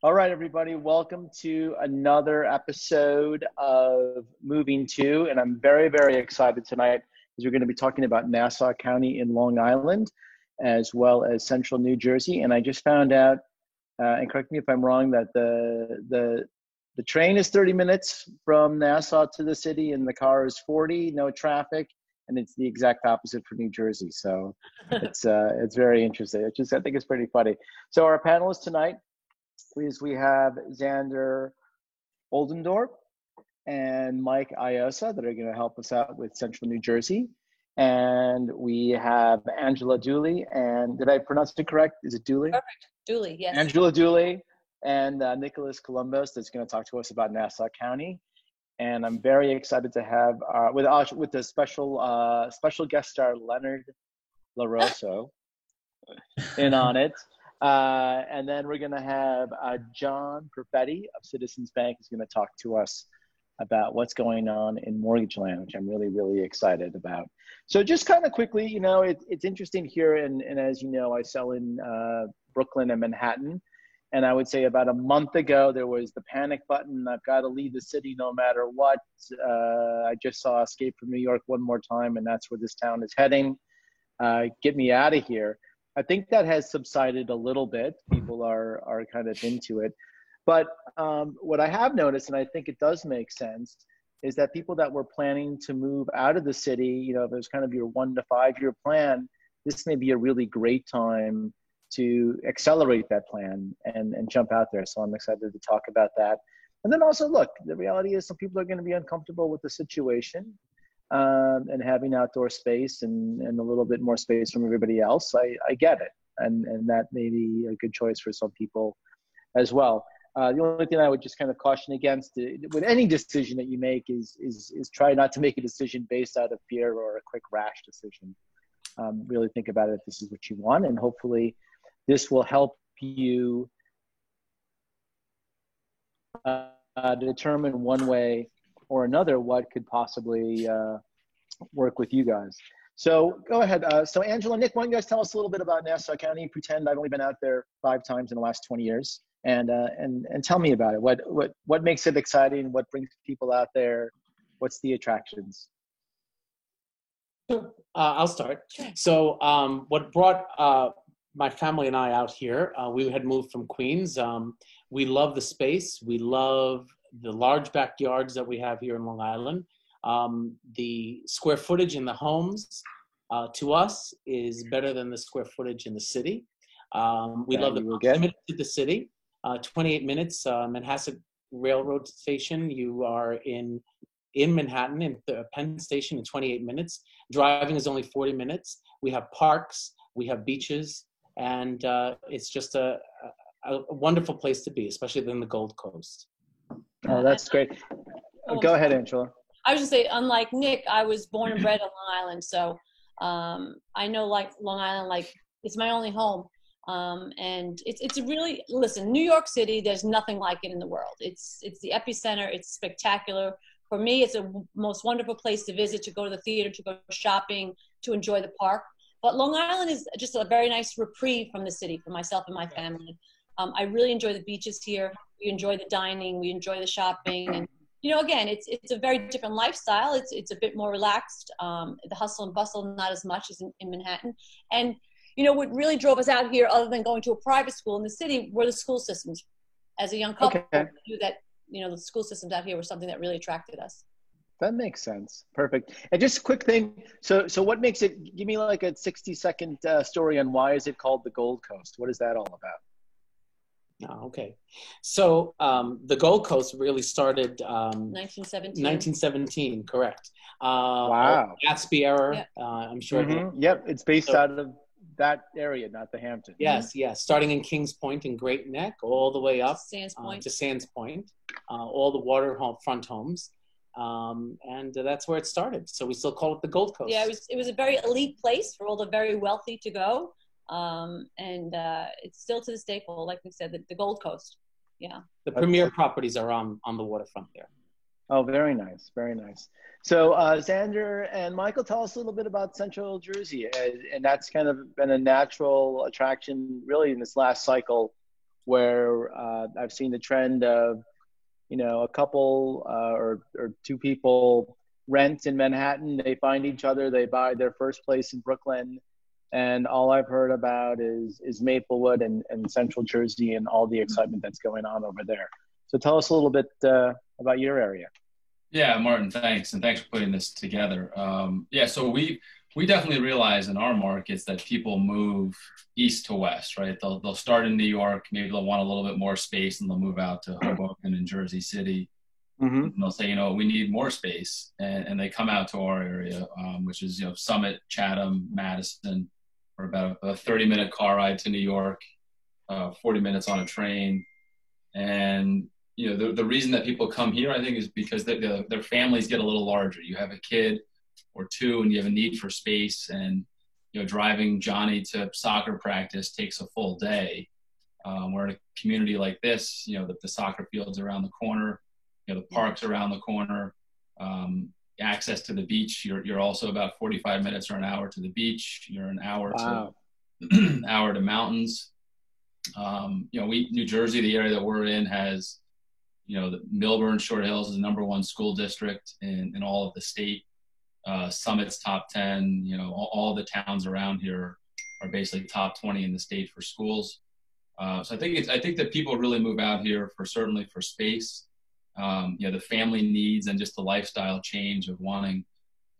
All right, everybody, welcome to another episode of Moving To, and I'm very, very excited tonight because we're going to be talking about Nassau County in Long Island, as well as Central New Jersey. And I just found out, and correct me if I'm wrong, that the train is 30 minutes from Nassau to the city, and the car is 40, no traffic, and it's the exact opposite for New Jersey. So it's very interesting. I think it's pretty funny. So our panelists tonight. Please, we have Xander Oldendorp and Mike Iosa that are going to help us out with Central New Jersey. And we have Angela Dooley, and did I pronounce it correct? Is it Dooley? Perfect. Dooley, yes. Angela Dooley and Nicholas Columbus that's going to talk to us about Nassau County. And I'm very excited to have with the special guest star Leonard LaRosso in on it. And then we're going to have John Perfetti of Citizens Bank is going to talk to us about what's going on in mortgage land, which I'm really, really excited about. So just kind of quickly, it's interesting here. And as you know, I sell in Brooklyn and Manhattan. And I would say about a month ago, there was the panic button. I've got to leave the city no matter what. I just saw Escape from New York one more time, and that's where this town is heading. Get me out of here. I think that has subsided a little bit. People are kind of into it. But what I have noticed, and I think it does make sense, is that people that were planning to move out of the city, if it was kind of your 1 to 5 year plan, this may be a really great time to accelerate that plan and jump out there. So I'm excited to talk about that. And then also, look, the reality is some people are going to be uncomfortable with the situation. And having outdoor space and a little bit more space from everybody else, I get it. And that may be a good choice for some people as well. The only thing I would just kind of caution against with any decision that you make is try not to make a decision based out of fear or a quick rash decision. Really think about it if this is what you want, and hopefully this will help you determine one way or another what could possibly work with you guys. So go ahead. So Angela, Nick, why don't you guys tell us a little bit about Nassau County? Pretend I've only been out there 5 times in the last 20 years, and tell me about it. What makes it exciting? What brings people out there? What's the attractions? Sure. I'll start. So what brought my family and I out here, we had moved from Queens. We love the space. We love the large backyards that we have here in Long Island. The square footage in the homes to us is better than the square footage in the city. We love the proximity to the city. 28 minutes, Manhasset Railroad Station. You are in Manhattan, in the Penn Station, in 28 minutes. Driving is only 40 minutes. We have parks, we have beaches, and it's just a wonderful place to be, especially in the Gold Coast. Oh, that's great. Go ahead, Angela. I was just say, unlike Nick, I was born and bred on Long Island, so I know Long Island, it's my only home. And it's a really, listen, New York City, there's nothing like it in the world. It's the epicenter. It's spectacular. For me, it's a most wonderful place to visit, to go to the theater, to go shopping, to enjoy the park. But Long Island is just a very nice reprieve from the city for myself and my family. I really enjoy the beaches here. We enjoy the dining. We enjoy the shopping. And, again, it's a very different lifestyle. It's a bit more relaxed. The hustle and bustle, not as much as in Manhattan. And, what really drove us out here, other than going to a private school in the city, were the school systems. As a young couple, okay. We knew that, the school systems out here were something that really attracted us. That makes sense. Perfect. And just a quick thing. So what makes it, give me like a 60-second story on why is it called the Gold Coast? What is that all about? Oh, okay. So the Gold Coast really started 1917. 1917, correct. Wow. Gatsby era, yeah. I'm sure. Mm-hmm. Yep, it's based out of that area, not the Hamptons. Yes, yes. Starting in Kings Point and Great Neck, all the way up to Sands Point, all the waterfront homes. And that's where it started. So we still call it the Gold Coast. Yeah, it was a very elite place for all the very wealthy to go. And it's still to this day called, like we said, the Gold Coast. Yeah. The premier properties are on the waterfront there. Oh, very nice. Very nice. So Xander and Michael, tell us a little bit about Central Jersey. And that's kind of been a natural attraction really in this last cycle where I've seen the trend of, a couple or two people rent in Manhattan, they find each other, they buy their first place in Brooklyn, and all I've heard about is Maplewood and Central Jersey and all the excitement that's going on over there. So tell us a little bit about your area. Yeah, Martin, thanks. And thanks for putting this together. So we definitely realize in our markets that people move east to west, right? They'll start in New York, maybe they'll want a little bit more space, and they'll move out to Hoboken and Jersey City. Mm-hmm. And they'll say, we need more space. And they come out to our area, which is, Summit, Chatham, Madison, or about a 30-minute car ride to New York, 40 minutes on a train. And, the reason that people come here, I think, is because their families get a little larger. You have a kid or two and you have a need for space, and, driving Johnny to soccer practice takes a full day. Where in a community like this, the soccer field's around the corner, the park's around the corner, access to the beach. You're also about 45 minutes or an hour to the beach. You're an hour to hour to mountains. New Jersey, the area that we're in, has, the Millburn Short Hills is the #1 school district in all of the state. Summit's top 10. All the towns around here are basically top 20 in the state for schools. So I think that people really move out here certainly for space. The family needs and just the lifestyle change of wanting,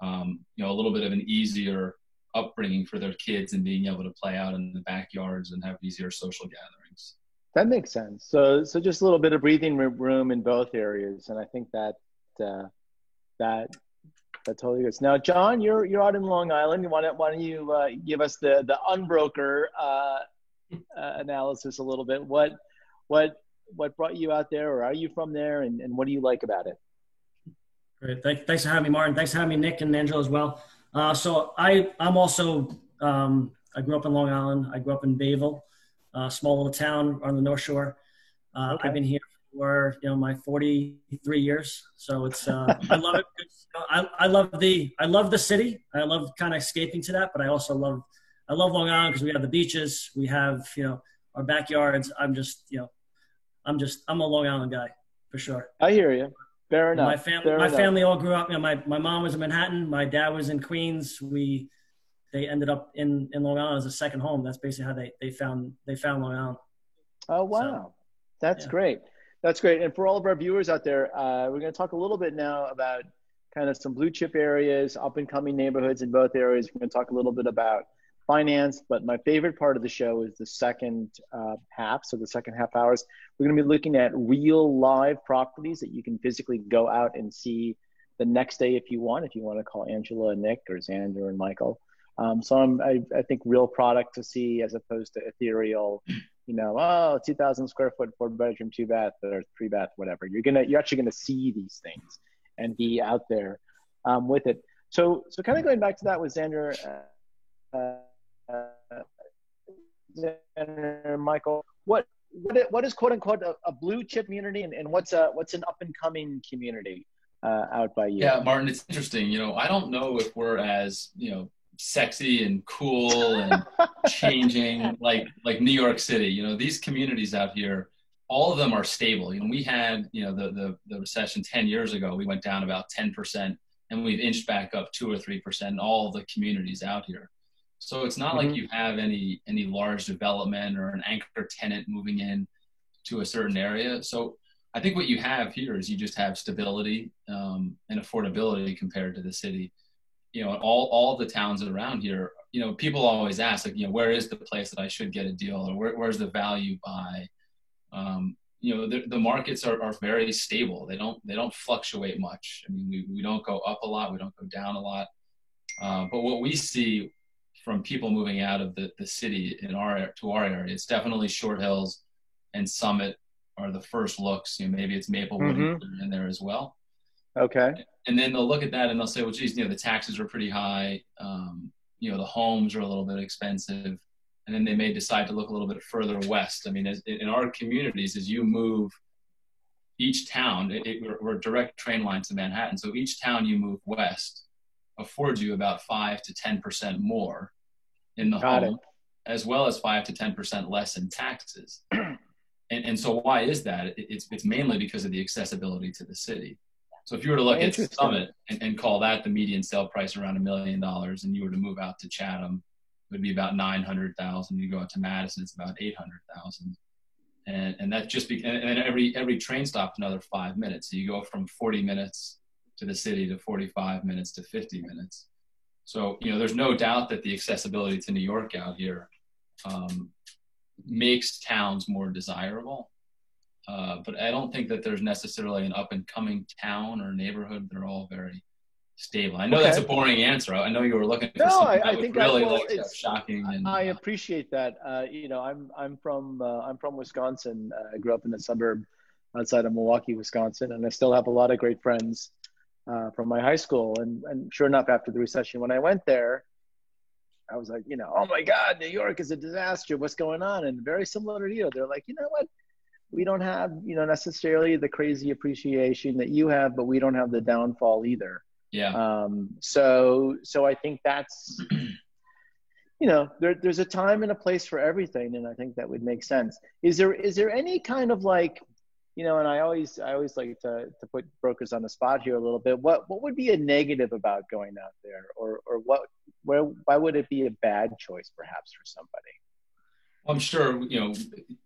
a little bit of an easier upbringing for their kids and being able to play out in the backyards and have easier social gatherings. That makes sense. So just a little bit of breathing room in both areas, and I think that totally is. Now, John, you're out in Long Island. Why don't you give us the unbroker analysis a little bit? What brought you out there, or are you from there, and what do you like about it? Great. Thanks for having me, Martin. Thanks for having me, Nick and Angela as well. So I'm also, I grew up in Long Island. I grew up in Bayville, a small little town on the North Shore. Okay. I've been here for, my 43 years. So it's, I love it. I love the city. I love kind of escaping to that, but I also love Long Island because we have the beaches. We have, our backyards. I'm a Long Island guy for sure. I hear you. Fair enough. My family all grew up. My mom was in Manhattan. My dad was in Queens. They ended up in Long Island as a second home. That's basically how they found Long Island. Oh wow, so, that's great. That's great. And for all of our viewers out there, we're going to talk a little bit now about kind of some blue chip areas, up and coming neighborhoods in both areas. We're going to talk a little bit about finance, but my favorite part of the show is the second half. So the second half hours, we're going to be looking at real live properties that you can physically go out and see the next day if you want to call Angela and Nick or Xander and Michael. So I think real product to see as opposed to ethereal, 2,000 square foot, 4-bedroom, 2-bath or 3-bath, whatever. You're actually going to see these things and be out there with it. So kind of going back to that with Xander, Michael, what is quote unquote a blue chip community, and what's an up and coming community out by you? Yeah, Martin, it's interesting. I don't know if we're as sexy and cool and changing like New York City. These communities out here, all of them are stable. We had the recession 10 years ago. We went down about 10%, and we've inched back up 2 or 3% in all the communities out here. So it's not like you have any large development or an anchor tenant moving in to a certain area. So I think what you have here is you just have stability and affordability compared to the city. All the towns around here, people always ask, where is the place that I should get a deal, or where's the value buy? The markets are very stable. They don't fluctuate much. I mean, we don't go up a lot. We don't go down a lot. But what we see from people moving out of the city to our area, it's definitely Short Hills and Summit are the first looks. Maybe it's Maplewood in there as well. Okay. And then they'll look at that and they'll say, well, geez, the taxes are pretty high. The homes are a little bit expensive. And then they may decide to look a little bit further west. I mean, in our communities, as you move each town, we're a direct train line to Manhattan. So each town you move west affords you about 5 to 10% more in the home, as well as 5 to 10% less in taxes. And so why is that? It's mainly because of the accessibility to the city. So if you were to look at Summit and call that the median sale price around $1 million, and you were to move out to Chatham, it would be about 900,000. You go out to Madison, it's about 800,000. And that just and then every train stop another 5 minutes. So you go from 40 minutes to the city to 45 minutes to 50 minutes. So, there's no doubt that the accessibility to New York out here makes towns more desirable. But I don't think that there's necessarily an up and coming town or neighborhood. They're all very stable. I know that's a boring answer. I know you were looking for something that was really shocking. And, I appreciate that. I'm from Wisconsin. I grew up in a suburb outside of Milwaukee, Wisconsin, and I still have a lot of great friends from my high school. And sure enough, after the recession, when I went there, I was like, oh my God, New York is a disaster. What's going on? And very similar to you, they're like, you know what? We don't have, necessarily the crazy appreciation that you have, but we don't have the downfall either. Yeah. So I think that's, there's a time and a place for everything. And I think that would make sense. Is there any kind of like, and I always like to put brokers on the spot here a little bit. What would be a negative about going out there, or why would it be a bad choice perhaps for somebody? Well, I'm sure,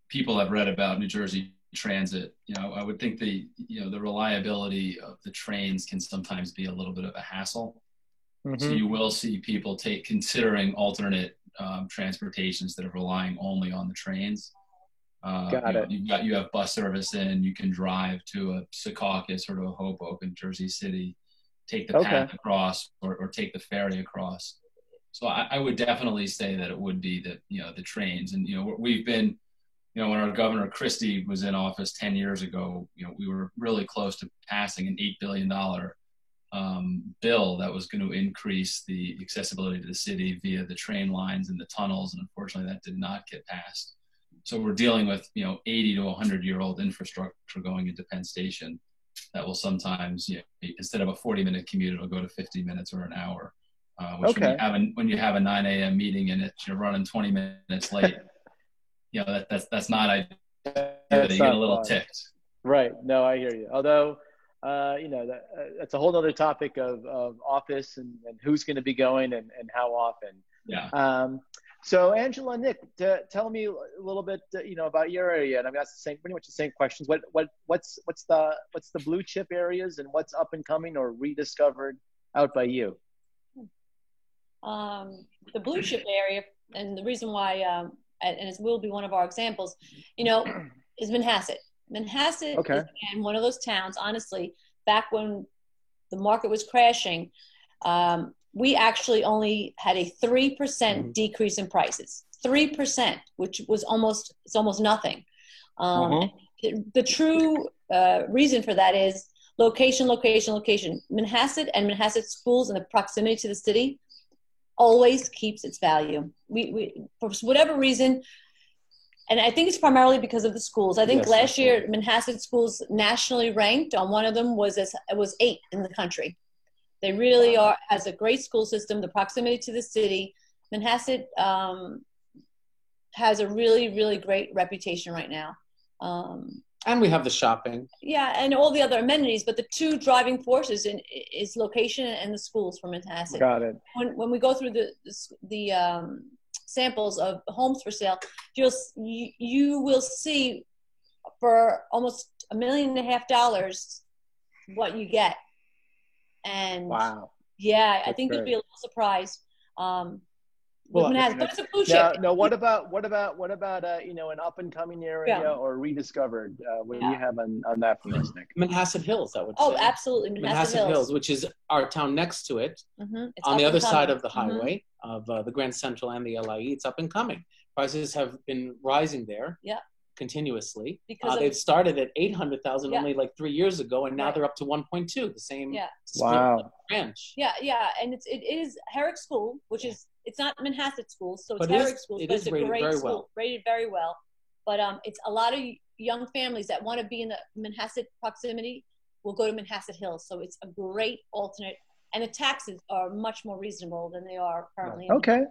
people have read about New Jersey Transit. I would think the reliability of the trains can sometimes be a little bit of a hassle. Mm-hmm. So you will see people considering alternate transportation instead of relying only on the trains. Got it. You have bus service in, you can drive to a Secaucus or to a Hoboken, Jersey City, take the path across or take the ferry across. So I would definitely say that it would be the trains. And, we've been, when our Governor Christie was in office 10 years ago, we were really close to passing an $8 billion bill that was going to increase the accessibility to the city via the train lines and the tunnels. And unfortunately, that did not get passed. So we're dealing with, 80 to 100-year-old infrastructure going into Penn Station that will sometimes, instead of a 40-minute commute, it'll go to 50 minutes or an hour. Which when you have a 9 a.m. meeting and you're running 20 minutes late, that's not ideal. You get a little ticked. Right. No, I hear you. Although, that's a whole other topic of office and who's going to be going and how often. Yeah. So Angela, Nick, tell me a little bit, about your area. And I've got pretty much the same questions. What's the blue chip areas and what's up and coming or rediscovered out by you? The blue chip area, and the reason why, and it will be one of our examples, is Manhasset. Manhasset is, again, one of those towns, honestly, back when the market was crashing, we actually only had a 3% decrease in prices. 3%, which was almost nothing. The true reason for that is location. Manhasset and Manhasset schools and the proximity to the city always keeps its value. We for whatever reason, and I think it's primarily because of the schools. I think last year Manhasset schools nationally ranked on one of them was 8 in the country. They really has a great school system. The proximity to the city, Manhasset has a really, really great reputation right now. And we have the shopping. Yeah, and all the other amenities, but the two driving forces is location and the schools for Manhasset. Got it. When we go through the samples of homes for sale, you will see for almost $1.5 million what you get. And wow. Yeah, I think you'll be a little surprised. But it's a blue chip. No, what about an up and coming area or rediscovered? What do you have on that for us, Nick? Manhasset Hills, I would say. Oh, absolutely, Manhasset Hills, which is our town next to it, on the other side of the highway of the Grand Central and the LIE. It's up and coming. Prices have been rising there. Yeah. Continuously. They've started at 800,000 only like 3 years ago, and now they're up to 1.2. The same. Branch. Yeah, and it is Herrick School, which is. It's not Manhasset schools, so it's Herrick schools, but it's a great school, rated very well. But it's a lot of young families that want to be in the Manhasset proximity will go to Manhasset Hills. So it's a great alternate, and the taxes are much more reasonable than they are currently. Okay.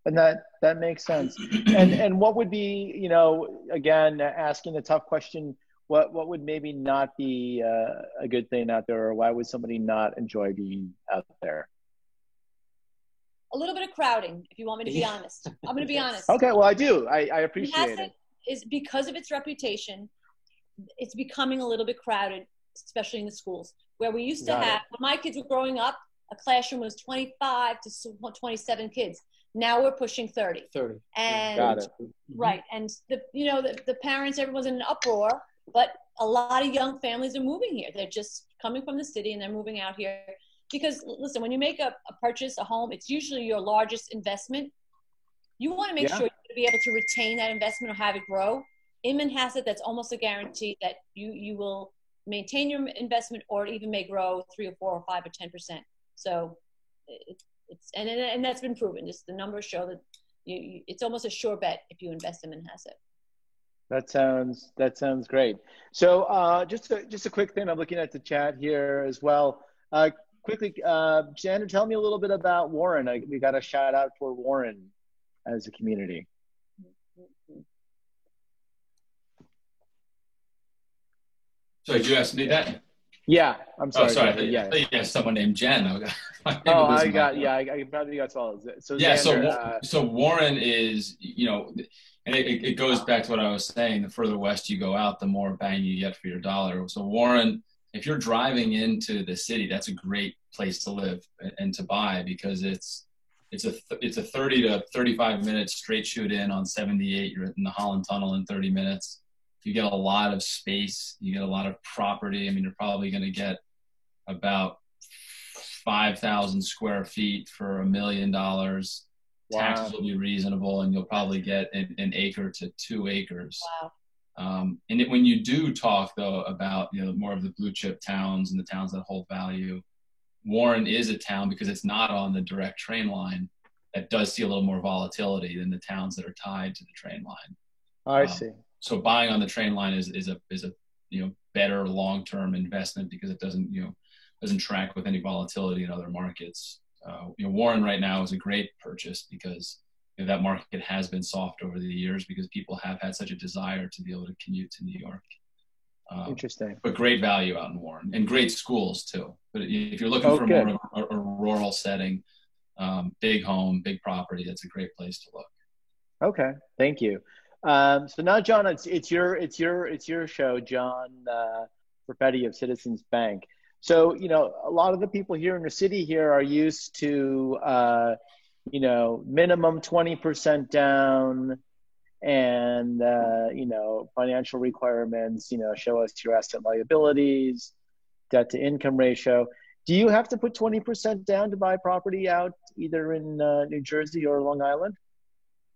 And that makes sense. And what would be, you know, again, asking the tough question, what would maybe not be a good thing out there, or why would somebody not enjoy being out there? A little bit of crowding, if you want me to be honest. I'm going to be honest. Okay, well, I do. I appreciate it. Is because of its reputation, it's becoming a little bit crowded, especially in the schools, where we used to have, when my kids were growing up, a classroom was 25 to 27 kids. Now we're pushing 30. 30. And got it. Right. And the parents, everyone's in an uproar, but a lot of young families are moving here. They're just coming from the city and they're moving out here. Because listen, when you make a purchase, a home, it's usually your largest investment. You want to make sure you're going to be able to retain that investment or have it grow. In Manhasset, that's almost a guarantee that you will maintain your investment, or it even may grow 3 or 4 or 5 or 10%. So and that's been proven. Just the numbers show that it's almost a sure bet if you invest in Manhasset. That sounds great. So just a quick thing. I'm looking at the chat here as well. Quickly, Shannon, tell me a little bit about Warren. We got a shout out for Warren as a community. So did you ask me that? Yeah, I'm sorry. Oh, sorry. Yeah, you had someone named Jen. I probably got swallowed. So yeah, Xander, so Warren is, you know, and it goes back to what I was saying. The further west you go out, the more bang you get for your dollar. So Warren, if you're driving into the city, that's a great place to live and to buy, because it's a 30 to 35 minutes straight shoot in on 78. You're in the Holland Tunnel in 30 minutes. You get a lot of space. You get a lot of property. I mean, you're probably going to get about 5,000 square feet for $1 million. Wow. Taxes will be reasonable, and you'll probably get an acre to 2 acres. Wow. And when you do talk, though, about, you know, more of the blue chip towns and the towns that hold value, Warren is a town, because it's not on the direct train line, that does see a little more volatility than the towns that are tied to the train line. I see. So buying on the train line is a you know, better long-term investment, because it doesn't track with any volatility in other markets. You know, Warren right now is a great purchase, because you know, that market has been soft over the years, because people have had such a desire to be able to commute to New York. Interesting. But great value out in Warren, and great schools too. But if you're looking for more of a rural setting, big home, big property, that's a great place to look. Okay, thank you. So now, John, it's your show, John Perfetti of Citizens Bank. So, you know, a lot of the people here in the city here are used to, you know, minimum 20% down, and you know, financial requirements. You know, show us your asset liabilities, debt to income ratio. Do you have to put 20% down to buy property out either in New Jersey or Long Island?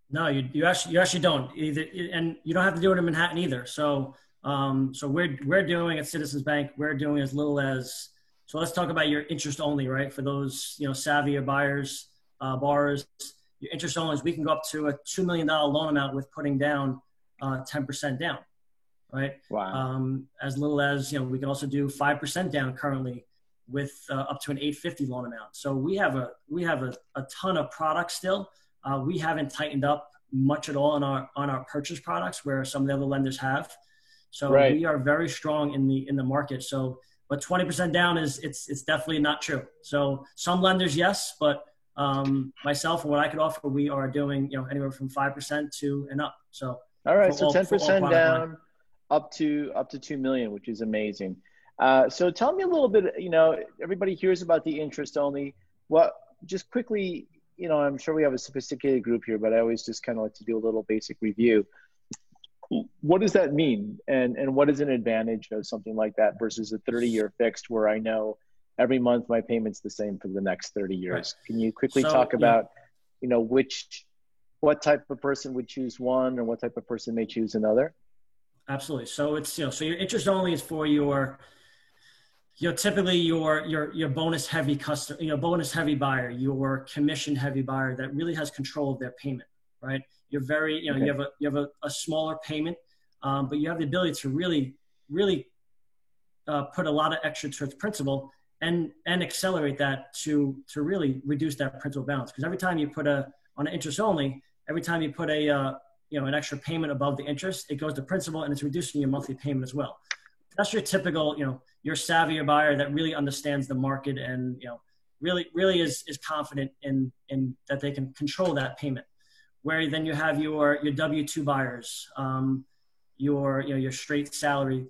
No, you actually don't either, and you don't have to do it in Manhattan either. So we're doing at Citizens Bank, we're doing as little as, so let's talk about your interest only, right? For those, you know, savvier buyers, borrowers, your interest only is we can go up to a $2 million loan amount with putting down 10% down, right? Wow. As little as, you know, we can also do 5% down currently with up to an $850 loan amount. So we have a ton of products still. We haven't tightened up much at all on our purchase products, where some of the other lenders have. So we are very strong in the market. So, but 20% down it's definitely not true. So some lenders, yes, but myself and what I could offer, we are doing, you know, anywhere from 5% to and up. So all right, so 10% down, up to 2 million, which is amazing. So tell me a little bit. You know, everybody hears about the interest only. What, just quickly, you know, I'm sure we have a sophisticated group here, but I always just kind of like to do a little basic review. What does that mean? And what is an advantage of something like that versus a 30-year fixed, where I know every month my payment's the same for the next 30 years? Right. Can you quickly talk about, you know, what type of person would choose one, and what type of person may choose another? Absolutely. So it's, you know, so your interest only is for your, you know, typically your bonus heavy customer, you know, bonus heavy buyer, your commission heavy buyer that really has control of their payment, right? You're very, you know, you have a smaller payment, but you have the ability to really put a lot of extra towards principal and accelerate that to really reduce that principal balance. Because every time you put a On an interest only, every time you put an extra payment above the interest, it goes to principal and it's reducing your monthly payment as well. That's your typical, your savvier buyer that really understands the market and, really is confident in that they can control that payment. Where then you have your W-2 buyers, your straight salary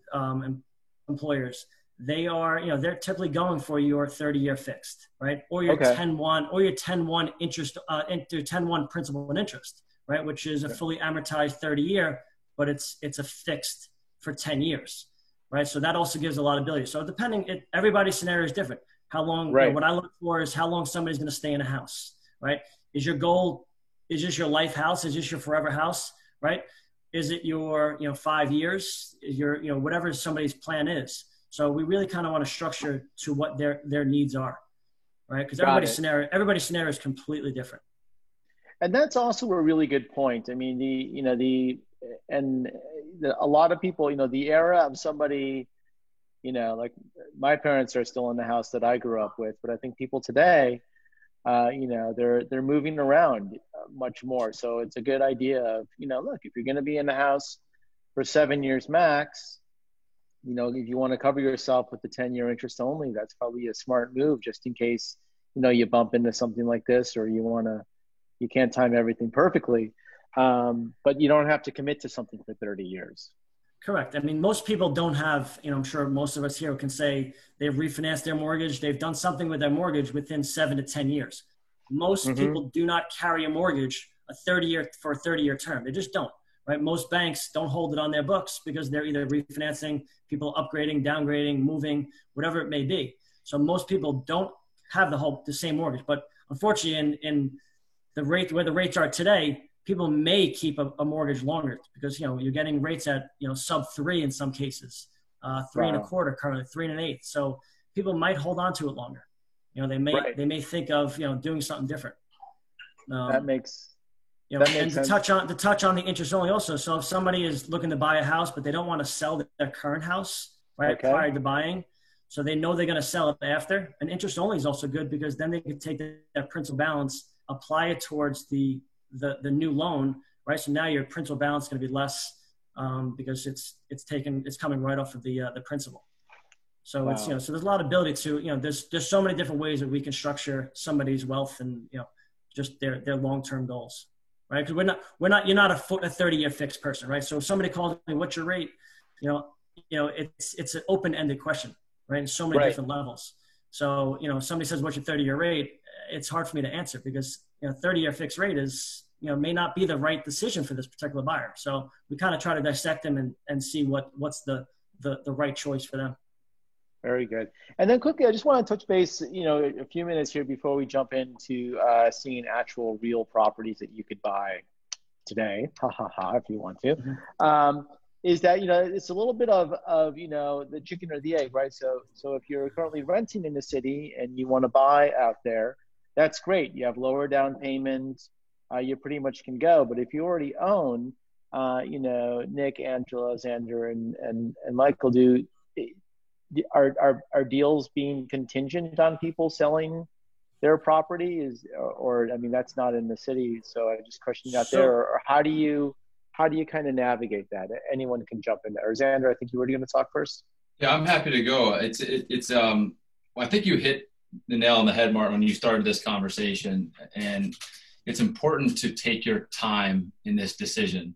employers. They are, they're typically going for your 30-year fixed, right? Or your 10-1 or your 10-1 interest, 10-1 principal and interest, right? Which is a fully amortized 30-year, but it's a fixed for 10 years, right? So that also gives a lot of ability. So everybody's scenario is different. How long, what I look for is how long somebody's going to stay in a house, right? Is your goal, is this your life house? Is this your forever house, right? Is it your, 5 years? Is your, whatever somebody's plan is. So we really kind of want to structure to what their needs are, right? Because everybody's scenario is completely different. And that's also a really good point. I mean, a lot of people, the era of somebody, like my parents are still in the house that I grew up with, but I think people today, they're moving around much more. So it's a good idea of, look, if you're going to be in the house for 7 years max, if you want to cover yourself with the 10-year interest only, that's probably a smart move just in case, you bump into something like this or you can't time everything perfectly. But you don't have to commit to something for 30 years. Correct. I mean, most people don't have, I'm sure most of us here can say they've refinanced their mortgage. They've done something with their mortgage within 7 to 10 years. Most people do not carry a mortgage for a 30-year term. They just don't, right? Most banks don't hold it on their books because they're either refinancing, people upgrading, downgrading, moving, whatever it may be. So most people don't have the same mortgage. But unfortunately, in the rate where the rates are today, people may keep a mortgage longer because, you're getting rates at, sub 3 in some cases, 3.25 currently, 3 1/8. So people might hold on to it longer. They may think of, doing something different. That makes sense. To touch on the interest only also. So if somebody is looking to buy a house, but they don't want to sell their current house, right, prior to buying, so they know they're going to sell it after, and interest only is also good because then they can take that principal balance, apply it towards the new loan, right? So now your principal balance is going to be less because it's coming right off of the principal. So it's, so there's a lot of ability to, there's so many different ways that we can structure somebody's wealth and, just their long-term goals, right? Because you're not a 30-year fixed person, right? So if somebody calls me, what's your rate? It's an open-ended question, right? In so many different levels. So, somebody says, what's your 30-year rate? It's hard for me to answer because, 30-year fixed rate is, may not be the right decision for this particular buyer. So we kind of try to dissect them and see what's the right choice for them. Very good. And then quickly, I just want to touch base, a few minutes here before we jump into seeing actual real properties that you could buy today, if you want to, is that, it's a little bit of the chicken or the egg, right? So if you're currently renting in the city and you want to buy out there, that's great. You have lower down payments. You pretty much can go. But if you already own, Nick, Angela, Xander, and Michael, are deals being contingent on people selling their property? That's not in the city. So I just question out there. Or how do you kind of navigate that? Anyone can jump in there. Or Xander, I think you were going to talk first. Yeah, I'm happy to go. I think you hit the nail on the head, Martin, when you started this conversation, and it's important to take your time in this decision,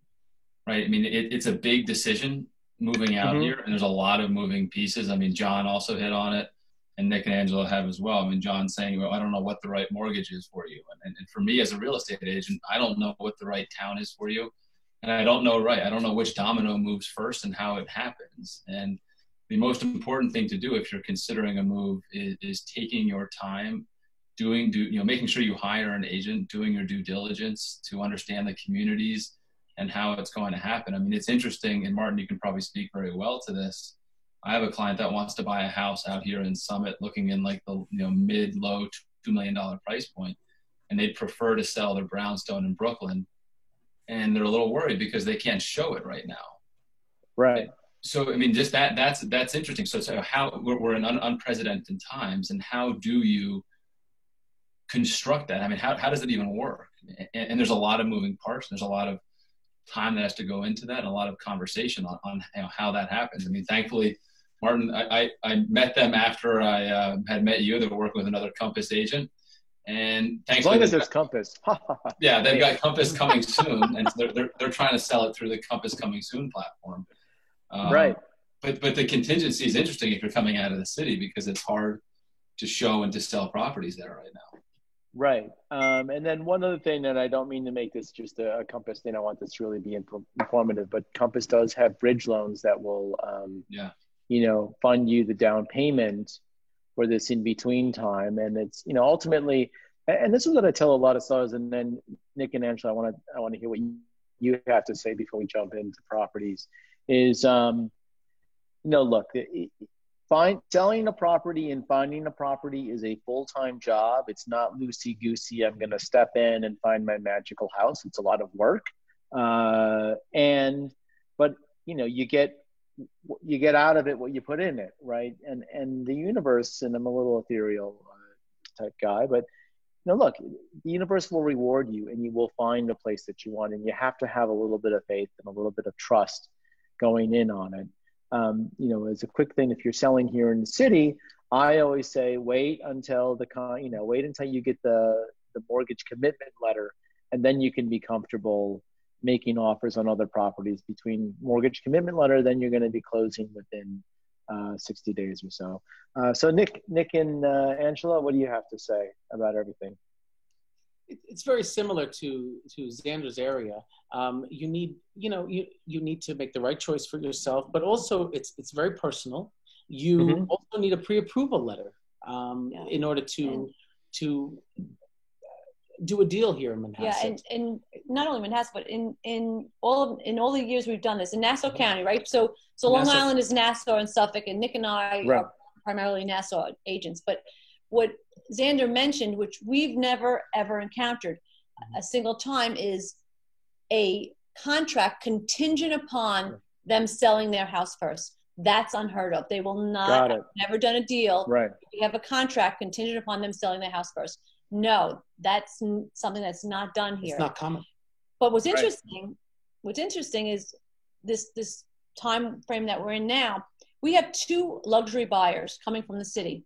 right? I mean, it's a big decision moving out here, and there's a lot of moving pieces. I mean, John also hit on it, and Nick and Angela have as well. I mean, John's saying, well, I don't know what the right mortgage is for you. And for me as a real estate agent, I don't know what the right town is for you. And I don't know which domino moves first and how it happens. And the most important thing to do if you're considering a move is taking your time, making sure you hire an agent, doing your due diligence to understand the communities and how it's going to happen. I mean, it's interesting, and Martin, you can probably speak very well to this. I have a client that wants to buy a house out here in Summit looking in like the mid-low $2 million price point, and they'd prefer to sell their brownstone in Brooklyn, and they're a little worried because they can't show it right now. Right. So, I mean, just that's interesting. So how we're in unprecedented times, and how do you construct that? I mean, how does it even work? And there's a lot of moving parts. There's a lot of time that has to go into that, and a lot of conversation on how that happens. I mean, thankfully, Martin, I met them after I had met you. They were working with another Compass agent. And thankfully, as long as there's Compass. Yeah, they've got Compass coming soon, and they're trying to sell it through the Compass Coming Soon platform. Right. But the contingency is interesting if you're coming out of the city, because it's hard to show and to sell properties there right now. Right. And then one other thing, that I don't mean to make this just a Compass thing, I want this to really be informative, but Compass does have bridge loans that will, fund you the down payment for this in-between time. And it's, ultimately, and this is what I tell a lot of sellers, and then Nick and Angela, I want to hear what you have to say before we jump into properties, is, look, selling a property and finding a property is a full-time job. It's not loosey-goosey, I'm going to step in and find my magical house. It's a lot of work. But you get out of it what you put in it, right? And the universe, and I'm a little ethereal type guy, but look, the universe will reward you, and you will find a place that you want, and you have to have a little bit of faith and a little bit of trust going in on it. As a quick thing, if you're selling here in the city, I always say wait until you get the mortgage commitment letter, and then you can be comfortable making offers on other properties. Between mortgage commitment letter, then you're going to be closing within 60 days or so. So Nick and Angela, what do you have to say about everything? It's very similar to Xander's area. You need to make the right choice for yourself, but also it's very personal. You also need a pre-approval letter in order to do a deal here in Manhasset. Yeah, and not only Manhasset, but in all the years we've done this in Nassau County, right? So Long Island is Nassau and Suffolk, and Nick and I are primarily Nassau agents. But what Xander mentioned, which we've never ever encountered a single time, is a contract contingent upon them selling their house first. That's unheard of. They will not, never done a deal. Right. We have a contract contingent upon them selling their house first. No, that's something that's not done here. It's not common. But what's interesting is this time frame that we're in now. We have 2 luxury buyers coming from the city.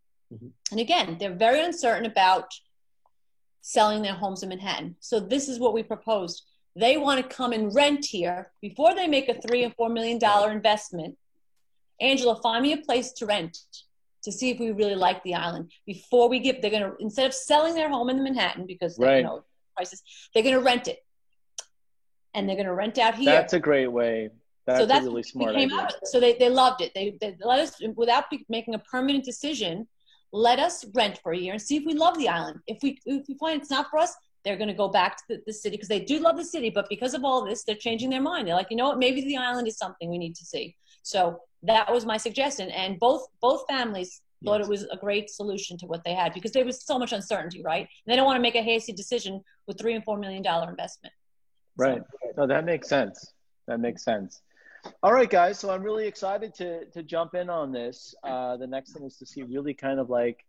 And again, they're very uncertain about selling their homes in Manhattan. So this is what we proposed. They want to come and rent here before they make a $3 and $4 million investment. Angela, find me a place to rent to see if we really like the island before we they're going to, instead of selling their home in Manhattan because prices, they're going to rent it. And they're going to rent out here. That's a great way. That's a really smart idea. So they loved it. They let us, without making a permanent decision, let us rent for a year and see if we love the island. If we find it's not for us, they're going to go back to the city, because they do love the city. But because of all this, they're changing their mind. They're like, you know what, maybe the island is something we need to see. So that was my suggestion. And both families thought it was a great solution to what they had, because there was so much uncertainty, right? And they don't want to make a hasty decision with $3 and $4 million investment. Right. No, that makes sense. That makes sense. All right, guys. So I'm really excited to jump in on this. The next thing is to see really kind of like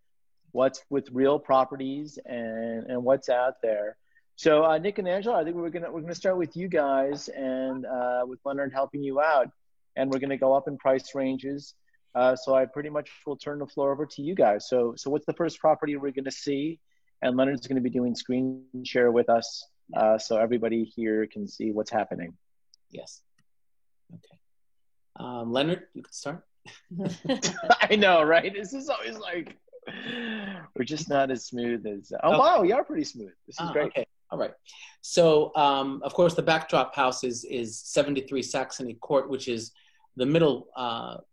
what's with real properties and what's out there. So Nick and Angela, I think we're gonna start with you guys, and with Leonard helping you out, and we're gonna go up in price ranges. So I pretty much will turn the floor over to you guys. So what's the first property we're gonna see? And Leonard's gonna be doing screen share with us, so everybody here can see what's happening. Yes. Okay. Leonard, you can start. I know, right? This is always like, we're just not as smooth as, wow, you are pretty smooth. This is great. Okay. All right. So, of course, the backdrop house is 73 Saxony Court, which is the middle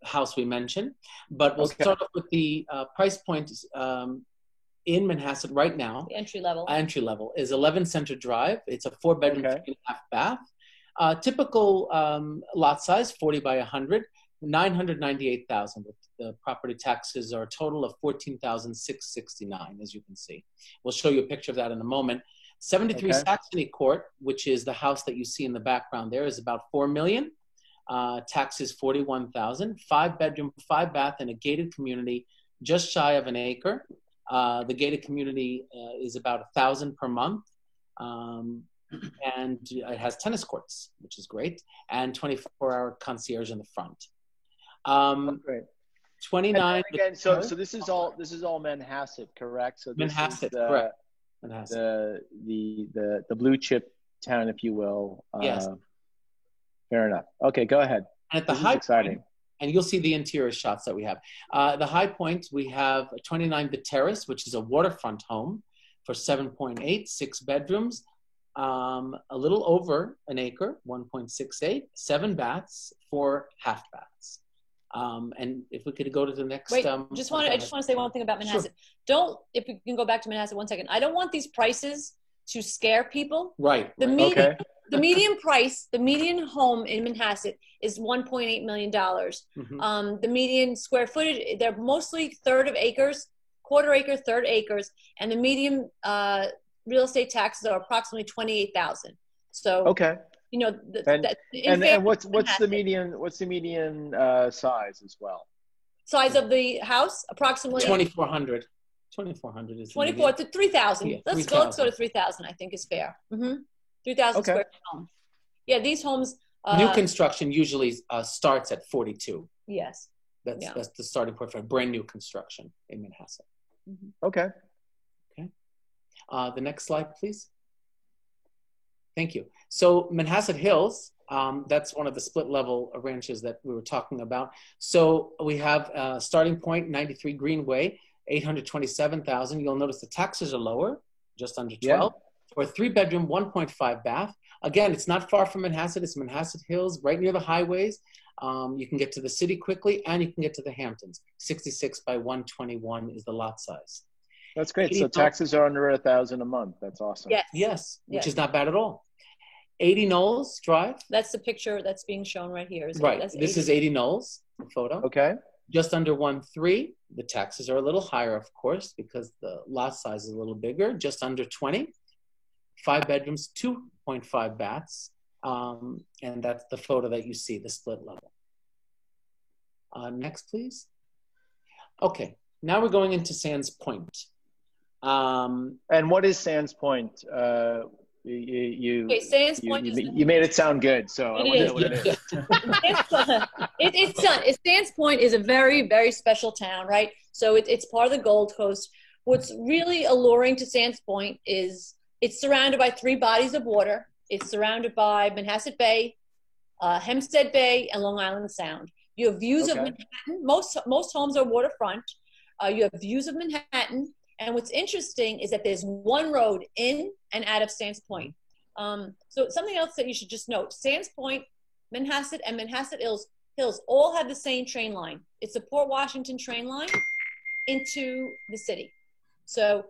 house we mentioned. But we'll start off with the price point in Manhasset right now. The entry level. Entry level is 11 Center Drive. It's a 4-bedroom, 3.5 bath. Typical lot size, 40 by 100, 998,000. The property taxes are a total of 14,669, as you can see. We'll show you a picture of that in a moment. 73 Saxony Court, which is the house that you see in the background there, is about $4 million. Taxes 41,000. 5-bedroom, 5-bath in a gated community, just shy of an acre. The gated community is about $1,000 per month. And it has tennis courts, which is great, and 24-hour concierge in the front. Great. 29. And again, so this is all Manhasset, correct? So this Manhasset, is the, correct. Manhasset. the blue chip town, if you will. Yes. Fair enough. Okay, go ahead. And at the high point, and you'll see the interior shots that we have. The high point, we have 29 The Terrace, which is a waterfront home for 7.8, 6 bedrooms, a little over an acre, 1.68, 7 baths, 4 half baths. And if we could go to the next. Wait, I just want to say one thing about Manhasset. Sure. If we can go back to Manhasset 1 second. I don't want these prices to scare people. Right. The median price, the median home in Manhasset is $1.8 million. Mm-hmm. The median square footage, they're mostly third of acres, quarter acre, third acres, and the median real estate taxes are approximately $28,000. So okay, you know, and what's the median size as well? Size of the house, approximately 2,400. 2,400 is 24 to 3,000. Yeah, let's go to 3,000. I think is fair. 3,000 square homes. Yeah, these homes. New construction usually starts at 42. Yes. That's the starting point for brand new construction in Manhasset. Okay. Okay. The next slide, please. Thank you. So Manhasset Hills, that's one of the split level ranches that we were talking about. So we have starting point 93 Greenway, 827,000. You'll notice the taxes are lower, just under 12. Yeah. For a 3-bedroom, 1.5 bath. Again, it's not far from Manhasset. It's Manhasset Hills, right near the highways. You can get to the city quickly, and you can get to the Hamptons. 66 by 121 is the lot size. That's great. So taxes are under $1,000 a month. That's awesome. Yes, which is not bad at all. 80 Knowles Drive. That's the picture that's being shown right here. Right. This is 80 Knowles, the photo. Okay. Just under 1.3. The taxes are a little higher, of course, because the lot size is a little bigger. Just under 20. 5 bedrooms, 2.5 baths. And that's the photo that you see, the split level. Next, please. Okay. Now we're going into Sands Point. And what is Sands Point? Sands Point. You made it sound good, so I want to know what it is. Sands Point is a very, very special town, right? So it's part of the Gold Coast. What's really alluring to Sands Point is it's surrounded by 3 bodies of water. It's surrounded by Manhasset Bay, Hempstead Bay, and Long Island Sound. You have views of Manhattan. Most homes are waterfront. You have views of Manhattan. And what's interesting is that there's one road in and out of Sands Point. So something else that you should just note, Sands Point, Manhasset, and Manhasset Hills all have the same train line. It's the Port Washington train line into the city. So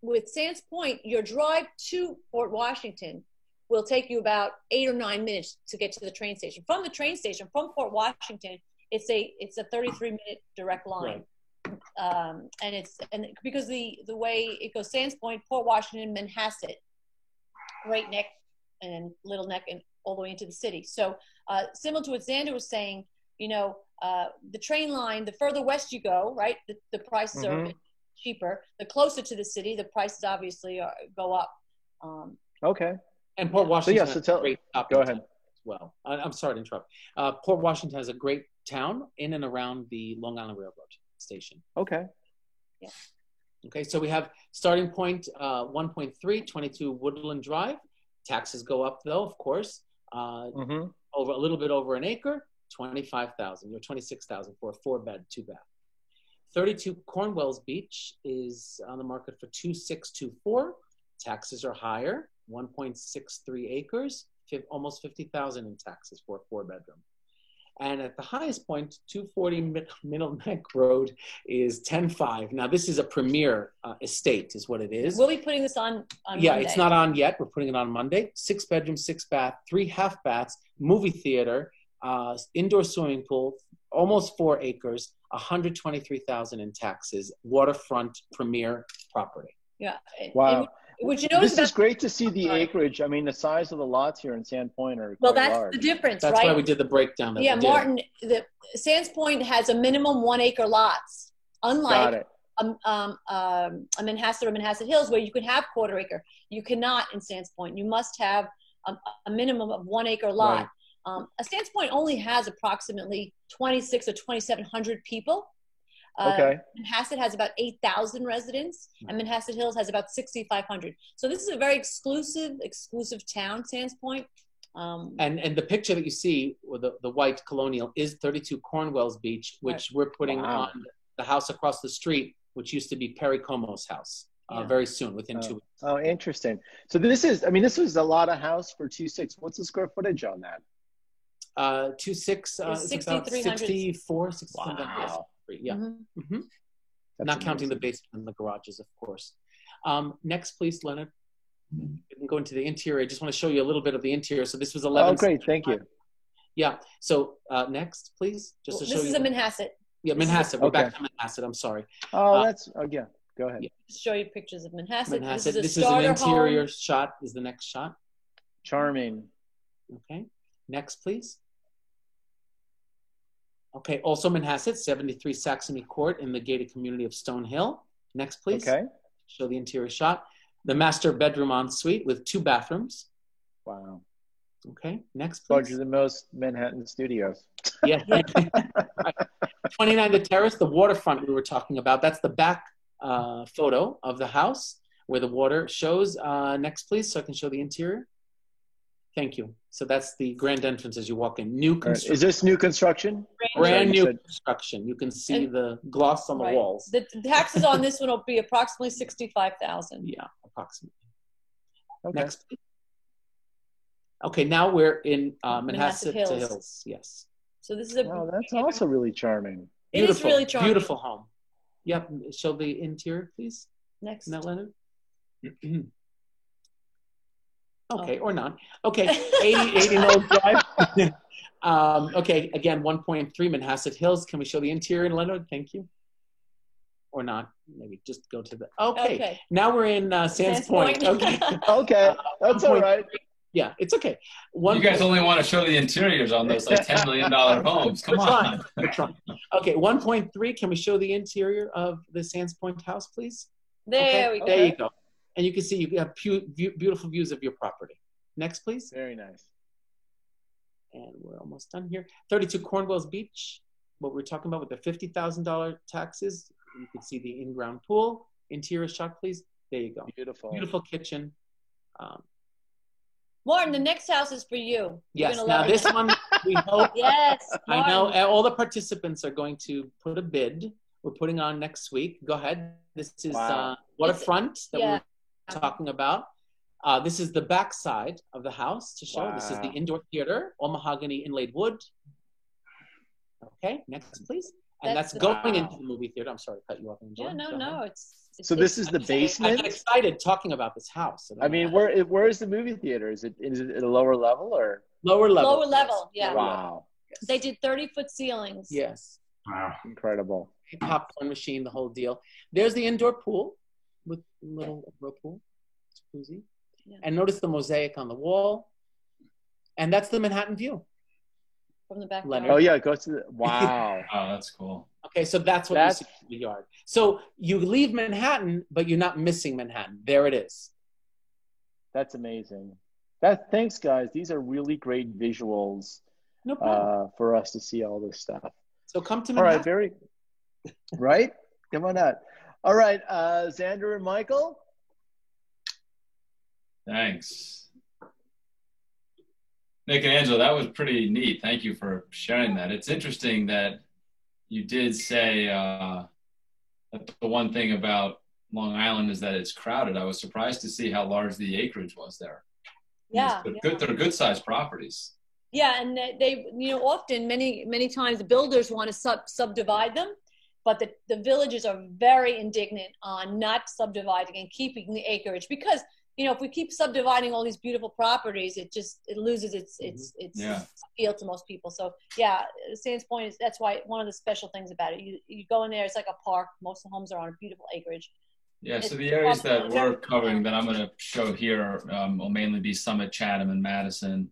with Sands Point, your drive to Port Washington will take you about 8 or 9 minutes to get to the train station. From the train station, from Port Washington, it's a 33-minute direct line. Right. And because the way it goes, Sands Point, Port Washington, Manhasset, Great Neck, and then Little Neck, and all the way into the city. So similar to what Xander was saying, you know, the train line, the further west you go, right, the prices are cheaper. The closer to the city, the prices obviously go up. Okay. And Port Washington has a great go ahead. As well. I'm sorry to interrupt. Port Washington has a great town in and around the Long Island Railroad station. Okay. Yeah. Okay, so we have starting point 1.3, 22 Woodland Drive. Taxes go up though, of course. Over a little bit over an acre, 25,000 or 26,000 for a 4-bed, 2-bath. 32 Cornwells Beach is on the market for 2,624. Taxes are higher, 1.63 acres, almost 50,000 in taxes for a 4-bedroom. And at the highest point, 240 Middle Neck Road is 10.5. Now, this is a premier estate is what it is. We'll be putting this on Yeah, Monday. It's not on yet. We're putting it on Monday. 6-bedroom, 6-bath, 3 half baths, movie theater, indoor swimming pool, almost 4 acres, 123,000 in taxes, waterfront premier property. Yeah. Wow. Would you notice this is great to see the acreage. I mean, the size of the lots here in Sand Point are well, that's large. the difference, That's right? why we did the breakdown. Yeah, Martin, the Sands Point has a minimum 1-acre lots, unlike a Manhasset or Manhasset Hills where you can have quarter acre. You cannot in Sands Point. You must have a minimum of 1 acre lot. Right. Sands Point only has approximately 26 or 2,700 people. Okay. Manhasset has about 8,000 residents, and Manhasset Hills has about 6,500. So this is a very exclusive town, Sands Point. And the picture that you see with the white colonial is 32 Cornwells Beach, which we're putting on the house across the street, which used to be Perry Como's house, very soon, within 2 weeks. Oh, interesting. So this was a lot of house for 2.6. What's the square footage on that? 2.6, it's about 64, 65. Wow. Yeah. Mm-hmm. Mm-hmm. Not counting the basement and the garages, of course. Next, please, Leonard. You can go into the interior. I just want to show you a little bit of the interior. So this was 11. Oh, great. Thank you. Yeah. So next, please. Just to show you. This is a Manhasset. Yeah, Manhasset. We're back to Manhasset. I'm sorry. Oh, yeah. Go ahead. Yeah. Show you pictures of Manhasset. Manhasset. This is an interior shot. Is the next shot. Charming. Okay. Next, please. Okay. Also Manhasset, 73 Saxony Court in the gated community of Stonehill. Next, please. Okay. Show the interior shot. The master bedroom ensuite with 2 bathrooms. Wow. Okay. Next, please. Larger than most Manhattan studios. Yeah. 29 The Terrace, the waterfront we were talking about. That's the back photo of the house where the water shows. Next, please, so I can show the interior. Thank you. So that's the grand entrance as you walk in. New construction. Is this new construction? Brand new construction. You can see the gloss on the walls. The taxes on this one will be approximately $65,000. Yeah, approximately. Okay. Next, please. Okay, now we're in Manhasset Hills. Yes. So this is that's also really charming. It is really charming. Beautiful home. Yep. Show the interior, please. Next. Isn't that Leonard? Okay, or not. Okay, 80 Knowles Drive. Okay, again, 1.3 Manhasset Hills. Can we show the interior, Leonard? Thank you. Or not? Maybe just go to the. Okay. Now we're in Sands Point. Okay. Okay, that's all right. Yeah, it's okay. You guys only want to show the interiors on those like $10 million homes. Come on. We're trying. Okay, 1.3. Can we show the interior of the Sands Point house, please? There we go. There you go. And you can see you have beautiful views of your property. Next, please. Very nice. And we're almost done here. 32 Cornwells Beach. What we're talking about with the $50,000 taxes. You can see the in-ground pool. Interior shot, please. There you go. Beautiful. Beautiful kitchen. Martin, the next house is for you. Yes. Now this one, we hope. Yes. Martin. I know all the participants are going to put a bid. We're putting on next week. Go ahead. This is waterfront that we're talking about. This is the back side of the house to show. Wow. This is the indoor theater, all mahogany inlaid wood. Okay, next, please. And that's going into the movie theater. I'm sorry to cut you off. Yeah, no. So this is the basement? I get excited talking about this house. I mean, where is the movie theater? Is it at a lower level or? Lower level. Lower level, yeah. Wow. Yes. They did 30-foot ceilings. Yes. Wow. Incredible. Popcorn machine, the whole deal. There's the indoor pool with a little whirlpool. Jacuzzi. Yeah. And notice the mosaic on the wall. And that's the Manhattan view. From the back. Leonard. Oh, yeah. It goes to the, wow. Oh, that's cool. Okay, so that's what you see in the yard. So you leave Manhattan, but you're not missing Manhattan. There it is. That's amazing. Thanks, guys. These are really great visuals for us to see all this stuff. So come to Manhattan. All right, right? Come on out. All right, Xander and Michael. Thanks. Nick and Angela, that was pretty neat. Thank you for sharing that. It's interesting that you did say that the one thing about Long Island is that it's crowded. I was surprised to see how large the acreage was there. Yeah. They're good sized properties. Yeah, and they often, many times the builders want to subdivide them, but the villages are very indignant on not subdividing and keeping the acreage because, if we keep subdividing all these beautiful properties, it loses its appeal to most people. So yeah, Sands Point that's why one of the special things about it. You go in there, it's like a park. Most of the homes are on a beautiful acreage. Yeah, so the areas that we're covering that I'm going to show here will mainly be Summit, Chatham, and Madison.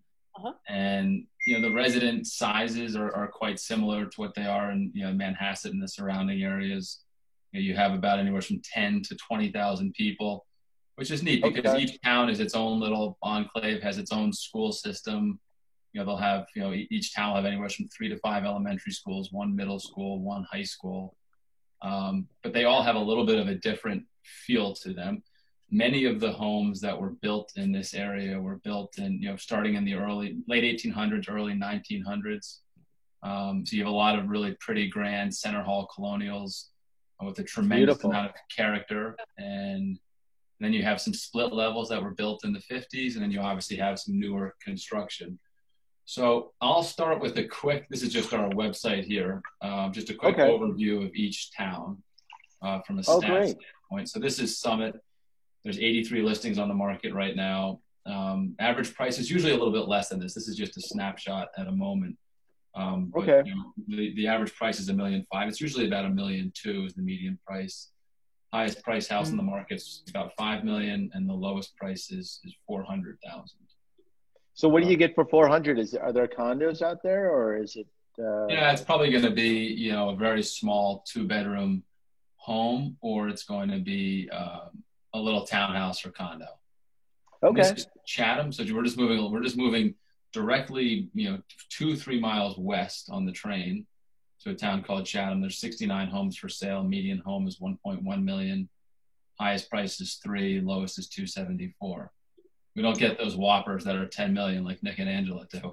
And the resident sizes are quite similar to what they are in Manhasset and the surrounding areas. You have about anywhere from 10 to 20,000 people, which is neat because each town is its own little enclave, has its own school system. They'll have, each town will have anywhere from 3 to 5 elementary schools, 1 middle school, 1 high school. But they all have a little bit of a different feel to them. Many of the homes that were built in this area were built in, starting in the late 1800s, early 1900s. So you have a lot of really pretty grand center hall colonials with a tremendous amount of character. And then you have some split levels that were built in the 50s, and then you obviously have some newer construction. So I'll start with this is just our website here, just a quick overview of each town from a stats standpoint. So this is Summit. There's 83 listings on the market right now. Average price is usually a little bit less than this. This is just a snapshot at a moment. But, the average price is $1.5 million. It's usually about $1.2 million is the median price. Highest price house in the market's about $5 million, and the lowest price is $400,000. So what do you get for 400? Are there condos out there, or is it? Yeah, it's probably going to be a very small 2-bedroom home, or it's going to be a little townhouse or condo. Okay. This is Chatham, so we're just moving directly 2-3 miles west on the train to a town called Chatham. There's 69 homes for sale. Median home is 1.1 million. Highest price is $3 million. Lowest is $274,000. We don't get those whoppers that are 10 million like Nick and Angela do.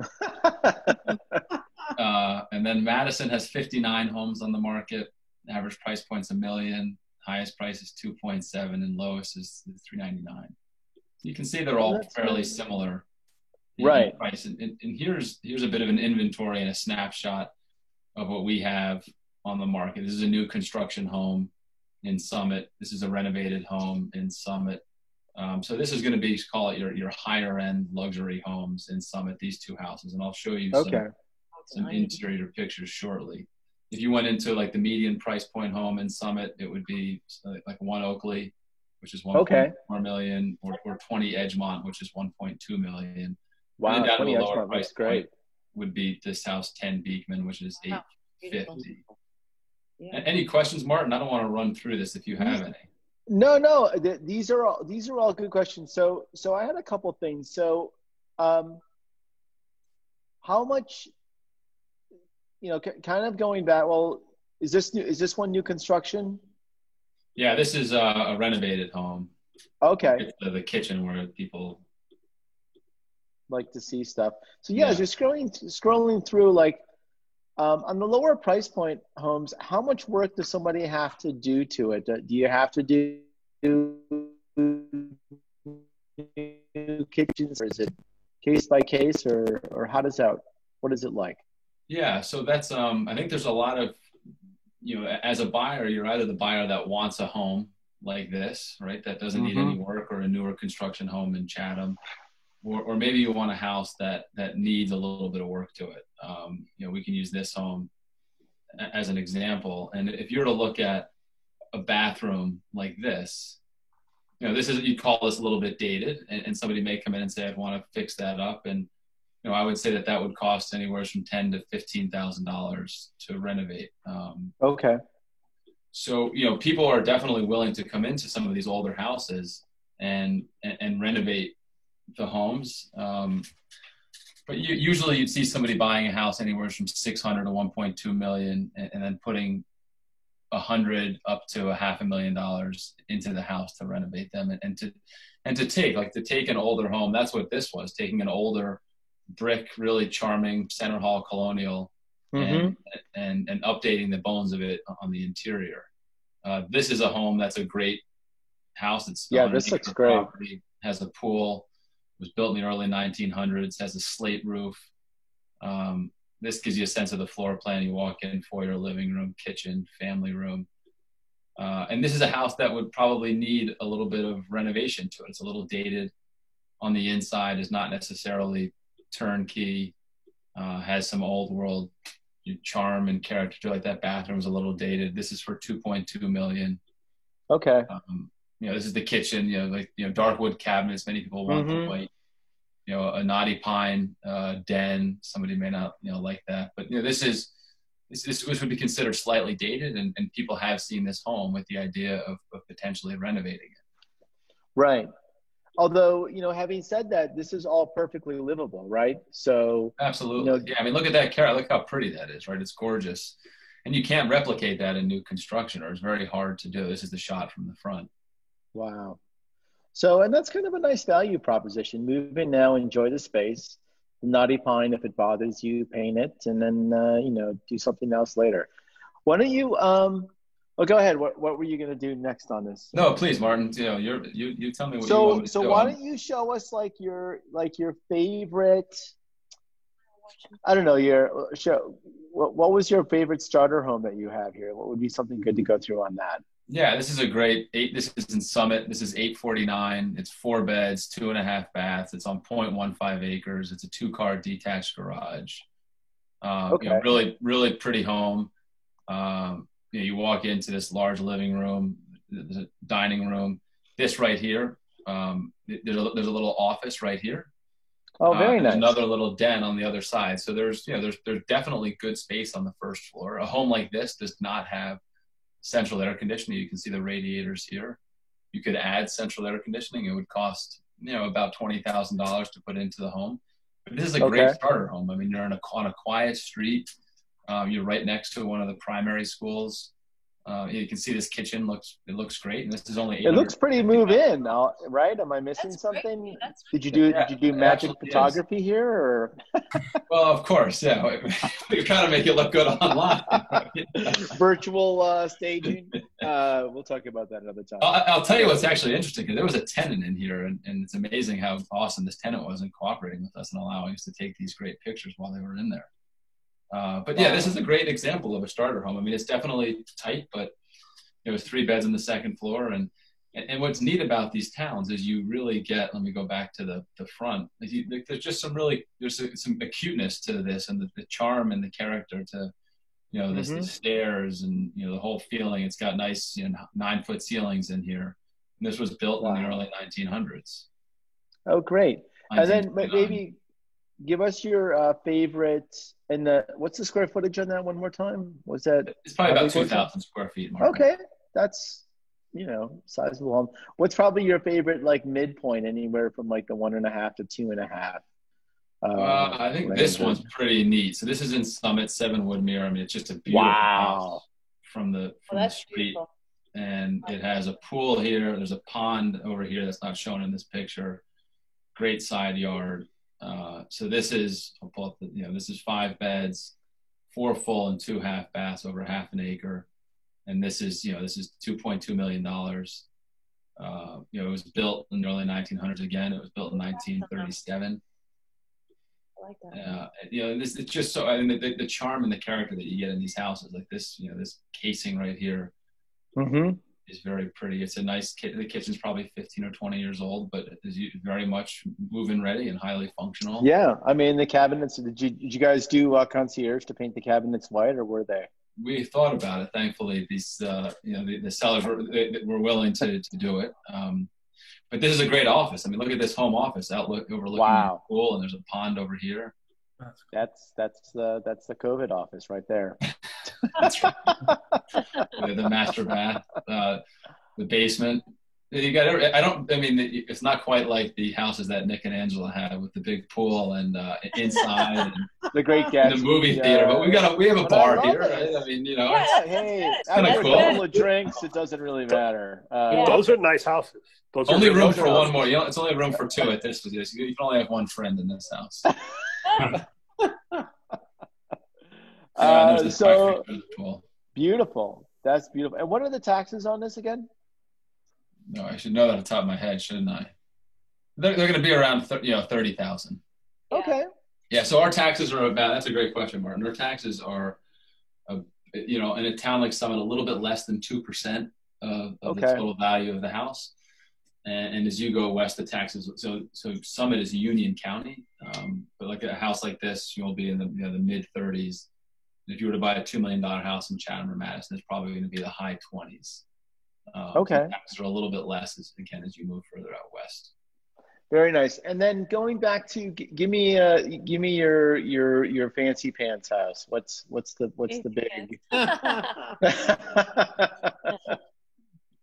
And then Madison has 59 homes on the market. Average price point's $1 million. Highest price is 2.7, and lowest is 399. You can see they're all fairly similar in price. And here's a bit of an inventory and a snapshot of what we have on the market. This is a new construction home in Summit. This is a renovated home in Summit. So this is going to be, call it your higher end luxury homes in Summit, these 2 houses. And I'll show you some interior pictures shortly. If you went into like the median price point home in Summit, it would be like 1 Oakley, which is 1.4 million, or 20 Edgemont, which is 1.2 million. Wow, and then down 20 to a lower Edgemont price great. Point would be this house, 10 Beekman, which is $850,000. Yeah. Any questions, Martin? I don't want to run through this if you have any. No. These are all good questions. So I had a couple things. So, how much? Kind of going back. Well, is this one new construction? Yeah, this is a renovated home. Okay. It's the kitchen where people like to see stuff. So just scrolling through, like, on the lower price point homes, how much work does somebody have to do to it? Do you have to do kitchens, or is it case by case, or what is it like? Yeah, so that's I think there's a lot of, as a buyer, you're either the buyer that wants a home like this, right, that doesn't need any work, or a newer construction home in Chatham, or maybe you want a house that needs a little bit of work to it. We can use this home as an example. And if you were to look at a bathroom like this, you'd call this a little bit dated, and somebody may come in and say, I'd want to fix that up. And I would say that would cost anywhere from $10,000 to $15,000 to renovate. Okay. So, people are definitely willing to come into some of these older houses and renovate the homes. But usually you'd see somebody buying a house anywhere from $600,000 to $1.2 million, and then putting $100,000 up to $500,000 into the house to renovate them, and to take an older home. That's what this was, taking an older brick, really charming center hall colonial, and updating the bones of it on the interior. This is a home that's a great house. It's this looks great. Property, has a pool, was built in the early 1900s, has a slate roof. This gives you a sense of the floor plan. You walk in, foyer, living room, kitchen, family room. And this is a house that would probably need a little bit of renovation to it. It's a little dated on the inside, is not necessarily turnkey, has some old world charm and character to it. Like that bathroom's a little dated. This is for $2.2 million. Okay. This is the kitchen, dark wood cabinets. Many people want the white, a knotty pine den. Somebody may not, like that. But, this is this would be considered slightly dated, and people have seen this home with the idea of potentially renovating it. Right. Although, having said that, this is all perfectly livable, right? So absolutely, yeah. I mean, look at that carrot. Look how pretty that is, right? It's gorgeous, and you can't replicate that in new construction, or it's very hard to do. This is the shot from the front. Wow. So, and that's kind of a nice value proposition. Move in now, enjoy the space. Knotty pine, if it bothers you, paint it, and then do something else later. Why don't you? Go ahead. What were you going to do next on this? No, please, Martin. You tell me what you want me to do. So why don't you show us your favorite? I don't know. What was your favorite starter home that you have here? What would be something good to go through on that? Yeah, this is a great this is in Summit. This is 849. It's 4 beds, 2.5 baths. It's on 0.15 acres. It's a 2-car detached garage. Okay. Really, really pretty home. You walk into this large living room, the dining room. This right here, there's a little office right here. Oh, very nice. Another little den on the other side. So there's definitely good space on the first floor. A home like this does not have central air conditioning. You can see the radiators here. You could add central air conditioning. It would cost about $20,000 to put into the home. But this is a great starter home. I mean, you're on a quiet street. You're right next to one of the primary schools. You can see this kitchen looks great, and this is only. It looks pretty move-in, right? Am I missing something? Did you do magic photography here, or? Well, of course, yeah. We kind of make it look good online. Virtual staging. We'll talk about that another time. I'll tell you what's actually interesting, because there was a tenant in here, and it's amazing how awesome this tenant was in cooperating with us and allowing us to take these great pictures while they were in there. But yeah, this is a great example of a starter home. I mean, it's definitely tight, but it was 3 beds on the second floor. And what's neat about these towns is you really get, let me go back to the front. There's just some acuteness to this, and the charm and the character to, the stairs and, the whole feeling. It's got nice 9-foot ceilings in here. And this was built in the early 1900s. Oh, great. And then maybe give us your favorite, and what's the square footage on that one more time? Was that? It's probably about 2,000 square feet. Mark. Okay, that's sizable home. What's probably your favorite midpoint, anywhere from the 1.5 to 2.5? I think this one's pretty neat. So this is in Summit, 7 Woodmere. I mean, it's just a beautiful house from the street. Beautiful. And it has a pool here. There's a pond over here that's not shown in this picture. Great side yard. So this is, this is 5 beds, 4 full and 2 half baths over half an acre. And this is $2.2 million. It was built in the early 1900s. Again, it was built in 1937. I like that. It's just so, I mean, the charm and the character that you get in these houses, like this, this casing right here. Mm-hmm. Is very pretty. It's a nice the kitchen's probably 15 or 20 years old, but it is very much move-in ready and highly functional. Yeah, I mean, the cabinets. Did you guys do concierge to paint the cabinets white, or were they? We thought about it. Thankfully, these the sellers were willing to do it. But this is a great office. I mean, look at this home office overlooking the pool, and there's a pond over here. That's the COVID office right there. That's right. The master bath, the basement. You got. It's not quite like the houses that Nick and Angela had with the big pool and inside and the great guest, the movie theater. But we have a bar here. Right? I mean, it's kind of cool. A couple of drinks, it doesn't really matter. Those are nice houses. Those only room for one more. It's only room for 2 at this. You can only have one friend in this house. So beautiful. That's beautiful. And what are the taxes on this again? No, I should know that off the top of my head, shouldn't I? They're going to be around 30,000. Okay. Yeah. So our taxes are about. That's a great question, Martin. Our taxes are, in a town like Summit, a little bit less than 2% of the total value of the house. And as you go west, the taxes. So Summit is Union County, but like a house like this, you'll be in the mid 30s. If you were to buy a $2 million house in Chatham or Madison, it's probably going to be the high 20s. Taxes are a little bit less as you move further out west. Very nice. And then going back to give me your fancy pants house. What's the big?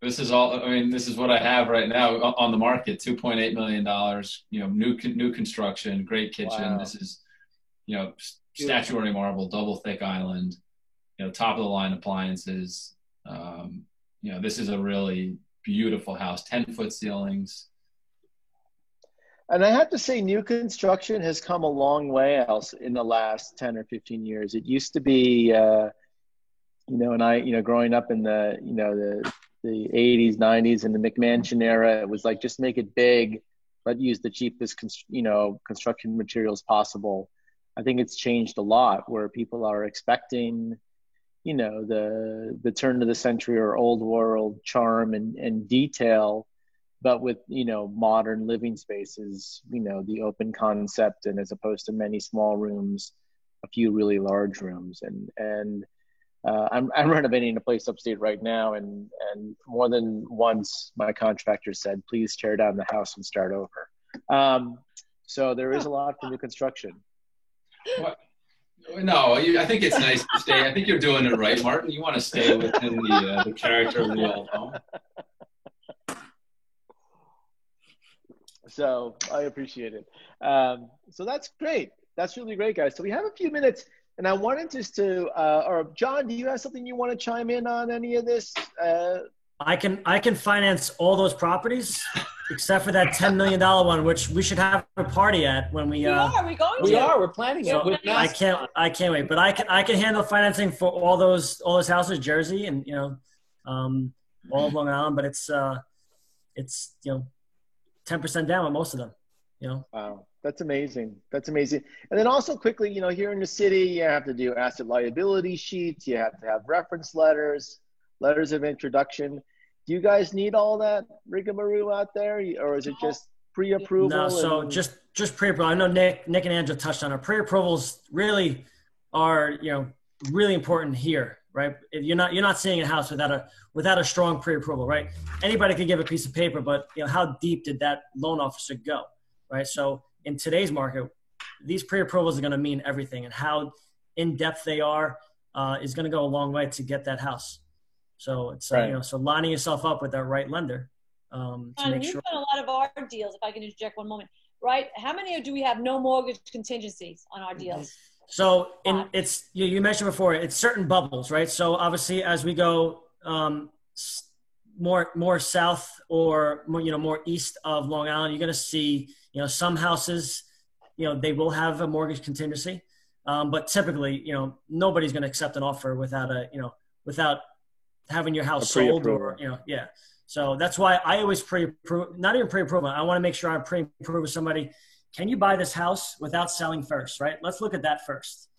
This is all. I mean, this is what I have right now on the market. $2.8 million. You know, new construction, great kitchen. Wow. This is, you know, statuary marble, double thick island. You know, top of the line appliances. You know, this is a really beautiful house. 10-foot ceilings. And I have to say, new construction has come a long way else in the last 10 or 15 years. It used to be, you know, and I, you know, growing up in the, you know, the 80s, 90s, and the McMansion era, it was like, just make it big, but use the cheapest, you know, construction materials possible. I think it's changed a lot where people are expecting, you know, the turn of the century or old world charm and detail, but with, you know, modern living spaces, you know, the open concept, and as opposed to many small rooms, a few really large rooms. And I'm renovating a place upstate right now, and more than once my contractor said, please tear down the house and start over. So there is a lot for new construction. What? No, I think it's nice to stay. I think you're doing it right, Martin. You want to stay within the character of the old home. So I appreciate it. So that's great. That's really great, guys. So we have a few minutes, and I wanted just to, or John, do you have something you want to chime in on any of this? I can finance all those properties except for that $10 million one, which we should have a party at when we. We are. We're going to. We are. We're planning it. So I can't wait, but I can handle financing for all those houses, Jersey, and you know, all of Long Island. But it's you know, 10% down on most of them. You know. Wow, that's amazing. That's amazing. And then also quickly, you know, here in the city, you have to do asset liability sheets. You have to have reference letters, letters of introduction. Do you guys need all that rigmarole out there, or is it just pre-approval? No, so just pre-approval. I know Nick and Angela touched on it. Pre-approvals really are, you know, really important here, right? If you're not seeing a house without a strong pre-approval, right? Anybody could give a piece of paper, but you know, how deep did that loan officer go, right? So in today's market, these pre-approvals are going to mean everything, and how in depth they are is going to go a long way to get that house. So it's right. You know, so lining yourself up with that right lender to make You've sure. done a lot of our deals. If I can interject one moment, right? How many do we have no mortgage contingencies on our deals? So it's you mentioned before, it's certain bubbles, right? So obviously, as we go more south or more, you know, more east of Long Island, you're going to see, you know, some houses, you know, they will have a mortgage contingency, but typically, you know, nobody's going to accept an offer without having your house sold, or you know, yeah. So that's why I always pre-approve, not even pre-approval. I want to make sure I pre-approve with somebody. Can you buy this house without selling first, right? Let's look at that first,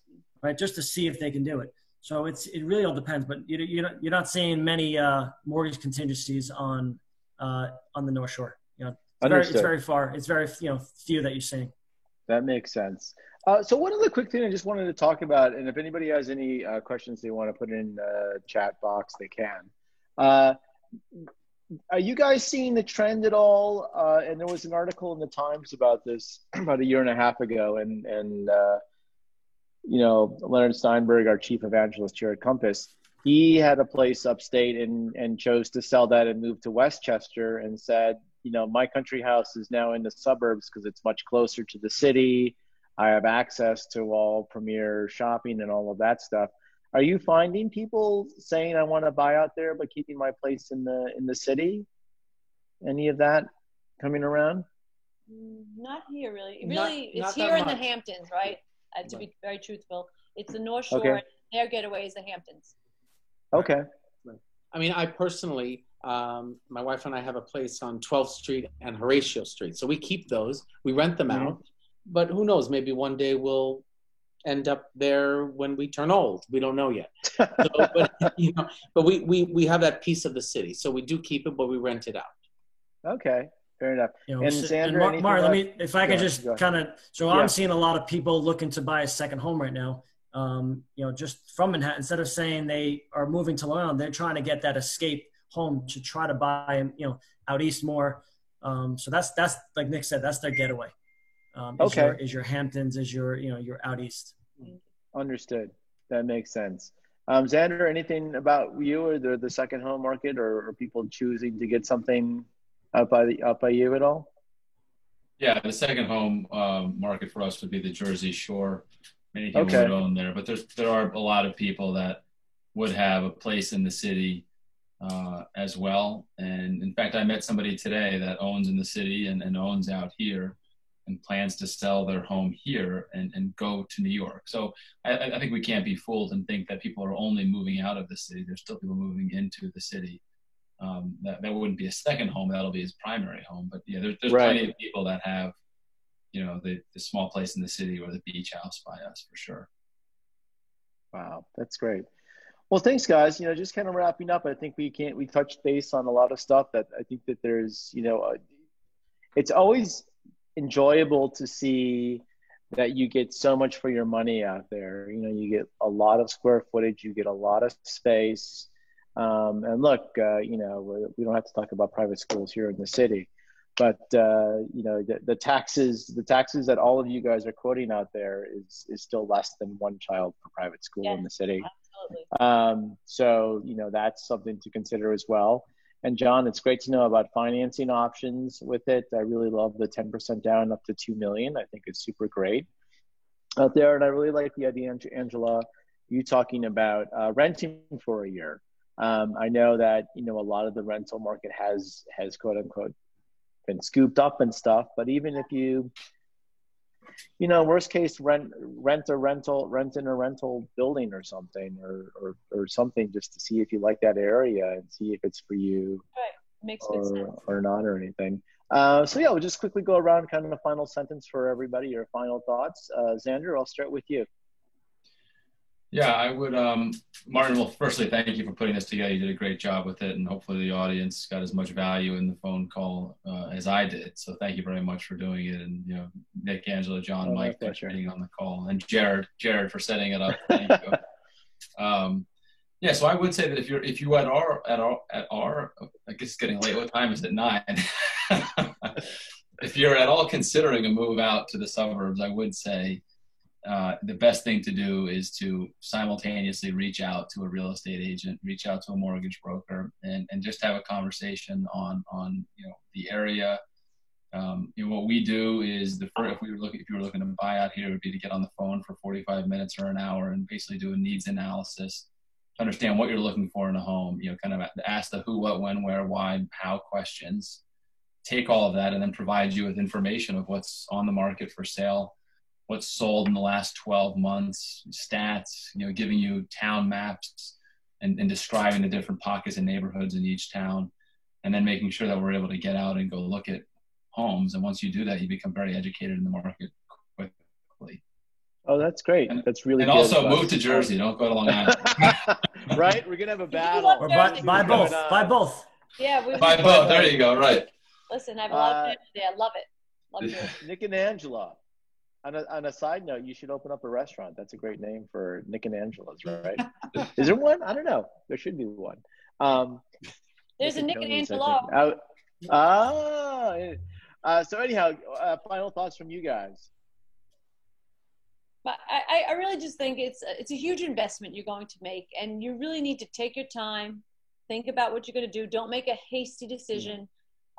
right? Just to see if they can do it. So it really all depends, but you're not seeing many mortgage contingencies on the North Shore. You know, it's very far. It's very, you know, few that you're seeing. That makes sense. So one other quick thing I just wanted to talk about, and if anybody has any questions they want to put in the chat box, they can. Are you guys seeing the trend at all? And there was an article in the Times about this about a year and a half ago, and you know, Leonard Steinberg, our chief evangelist here at Compass, he had a place upstate and chose to sell that and move to Westchester, and said, you know, my country house is now in the suburbs because it's much closer to the city. I have access to all premier shopping and all of that stuff. Are you finding people saying I want to buy out there but keeping my place in the city? Any of that coming around? Not here, really. It's not here that in the much. Hamptons, right? To be very truthful, it's the North Shore. Okay. And their getaway is the Hamptons. Okay. I mean, I personally, my wife and I have a place on 12th Street and Horatio Street. So we keep those. We rent them out. But who knows? Maybe one day we'll end up there when we turn old. We don't know yet. So, but we have that piece of the city. So we do keep it, but we rent it out. Okay. Fair enough. You know, and Sandra, and Mark, if I could just kind of, so Yeah. I'm seeing a lot of people looking to buy a second home right now. You know, just from Manhattan, instead of saying they are moving to Long Island, they're trying to get that escape home to try to buy, you know, out east more. So that's like Nick said, that's their getaway. Okay. Is your Hamptons, is your, your out east. Understood. That makes sense. Xander, anything about you or the second home market, or people choosing to get something up by you at all? Yeah, the second home market for us would be the Jersey Shore. Many people Okay. would own there, but there are a lot of people that would have a place in the city as well. And in fact, I met somebody today that owns in the city and owns out here and plans to sell their home here and go to New York. So I think we can't be fooled and think that people are only moving out of the city. There's still people moving into the city. That wouldn't be a second home. That'll be his primary home. But yeah, there's Right. plenty of people that have, the small place in the city or the beach house by us for sure. Wow, that's great. Well, thanks, guys. Just kind of wrapping up. I think we touched base on a lot of stuff that I think that there's, it's always enjoyable to see that you get so much for your money out there. You get a lot of square footage, you get a lot of space. And look, we don't have to talk about private schools here in the city, but the taxes that all of you guys are quoting out there is still less than one child per private school in the city. Absolutely. So that's something to consider as well. And John, it's great to know about financing options with it. I really love the 10% down up to $2 million. I think it's super great out there. And I really like the idea, Angela, you talking about renting for a year. I know that, a lot of the rental market has quote unquote been scooped up and stuff, but even if you, worst case, rent in a rental building or something, or something, just to see if you like that area and see if it's for you, Right. Makes good sense. or not, or anything. So yeah, we'll just quickly go around kind of a final sentence for everybody, your final thoughts. Xander, I'll start with you. Yeah, I would, Martin, well, firstly, thank you for putting this together. You did a great job with it, and hopefully the audience got as much value in the phone call as I did. So thank you very much for doing it. And, Nick, Angela, John, Mike, thanks for being on the call. And Jared for setting it up. Thank you. Yeah, so I would say that if you at our, I guess it's getting late. What time is it? 9. If you're at all considering a move out to the suburbs, I would say, the best thing to do is to simultaneously reach out to a real estate agent, reach out to a mortgage broker, and just have a conversation on the area. What we do is if you were looking to buy out here, it would be to get on the phone for 45 minutes or an hour and basically do a needs analysis to understand what you're looking for in a home. Kind of ask the who, what, when, where, why, how questions. Take all of that and then provide you with information of what's on the market for sale, what's sold in the last 12 months, stats, giving you town maps and describing the different pockets and neighborhoods in each town, and then making sure that we're able to get out and go look at homes. And once you do that, you become very educated in the market quickly. Oh, that's great. That's really and good. And also move to Jersey. Don't go to Long Island. Right? We're going to have a battle. Or buy both. Buy both. Yeah. Buy both. There you go. Right. Listen, I have a lot of family there. I love it. Love Jersey. Nick and Angela. On a side note, you should open up a restaurant. That's a great name for Nick and Angela's, right? Is there one? I don't know. There should be one. There's a Nick and Angela. So anyhow, final thoughts from you guys. But I really just think it's a huge investment you're going to make, and you really need to take your time, think about what you're going to do. Don't make a hasty decision.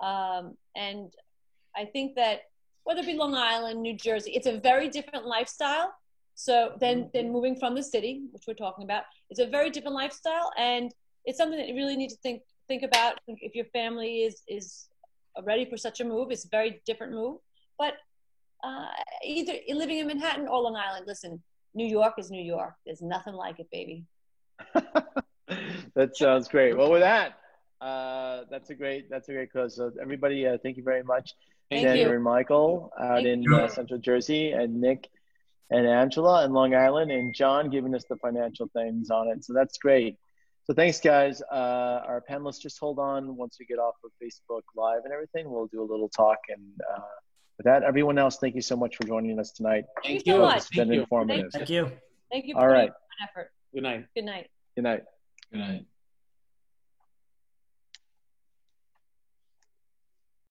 And I think that whether it be Long Island, New Jersey, it's a very different lifestyle. So then moving from the city, which we're talking about, it's a very different lifestyle, and it's something that you really need to think about. If your family is ready for such a move, it's a very different move. But either living in Manhattan or Long Island, listen, New York is New York. There's nothing like it, baby. That sounds great. Well, with that, that's a great close. So everybody, thank you very much. Xander and Michael out in Central Jersey, and Nick and Angela in Long Island, and John giving us the financial things on it. So that's great. So thanks, guys. Our panelists, just hold on. Once we get off of Facebook Live and everything, we'll do a little talk. And with that, everyone else, thank you so much for joining us tonight. Thank you so much. It's been informative. Thank you. Thank you for your effort. Good night. Good night. Good night. Good night.